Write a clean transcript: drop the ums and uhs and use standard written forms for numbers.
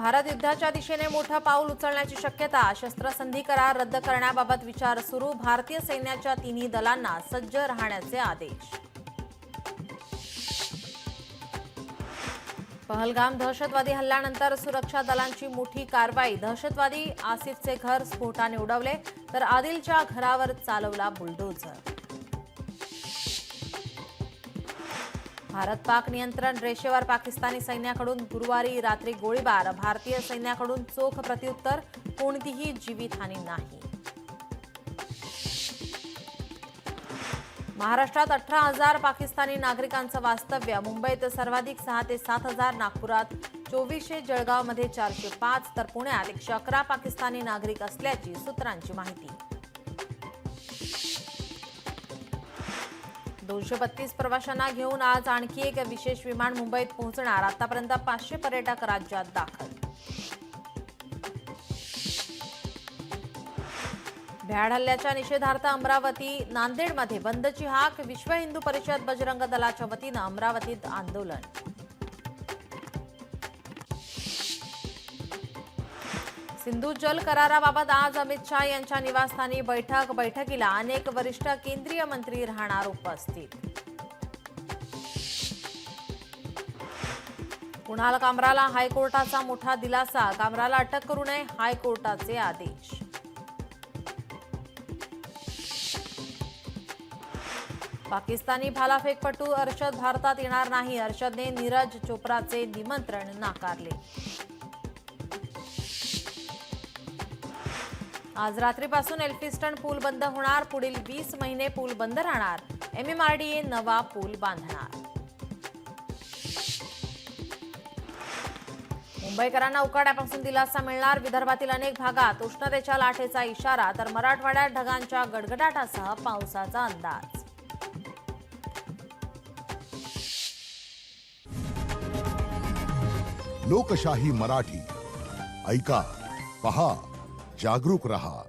भारत युद्धाच्या दिशेने मोठं पाऊल उचलण्याची शक्यता. शस्त्रसंधी करार रद्द करण्याबाबत विचार सुरू. भारतीय सैन्याच्या तिन्ही दलांना सज्ज राहण्याचे आदेश. पहलगाम दहशतवादी हल्ल्यानंतर सुरक्षा दलांची मोठी कारवाई. दहशतवादी आसिफचे घर स्फोटाने उडवले तर आदिलच्या घरावर चालवला बुलडोझर. भारत पाक नियंत्रण रेषेवर पाकिस्तानी सैन्याकडून गुरुवारी रात्री गोळीबार. भारतीय सैन्याकडून चोख प्रत्युत्तर. कोणतीही जीवितहानी नाही. महाराष्ट्रात 18,000 पाकिस्तानी नागरिकांचं वास्तव्य. मुंबईत सर्वाधिक 6,000 ते 7,000, नागपुरात 2400, जळगावमध्ये 405 तर पुण्यात 111 पाकिस्तानी नागरिक असल्याची सूत्रांची माहिती. 232 प्रवाशांना घेऊन आज आणखी एक विशेष विमान मुंबईत पोहोचणार. आतापर्यंत 500 पर्यटक राज्यात दाखल. भ्याड हल्ल्याच्या निषेधार्थ अमरावती नांदेडमध्ये बंदची हाक. विश्व हिंदू परिषद बजरंग दलाच्या वतीनं अमरावतीत आंदोलन. सिंधू जल कराराबाबत आज अमित शाह यांच्या निवासस्थानी बैठक. बैठकीला अनेक वरिष्ठ केंद्रीय मंत्री राहणार उपस्थित. कुणाल कामराला हायकोर्टाचा मोठा दिलासा. कामराला अटक करू नये, हायकोर्टाचे आदेश. पाकिस्तानी भालाफेकपटू अर्शद भारतात येणार नाही. अर्शदने नीरज चोप्राचे निमंत्रण नाकारले. आज रात्रीपासून एल्फिस्टन पूल बंद होणार. पुढील 20 महिने पूल बंद राहणार. MMRDA नवा पूल बांधणार. मुंबईकरांना उकाड्यापासून दिलासा मिळणार. विदर्भातील अनेक भागात उष्णतेच्या लाटेचा इशारा तर मराठवाड्यात ढगांच्या गडगडाटासह पावसाचा अंदाज. लोकशाही मराठी ऐका, पहा, जागरूक रहा.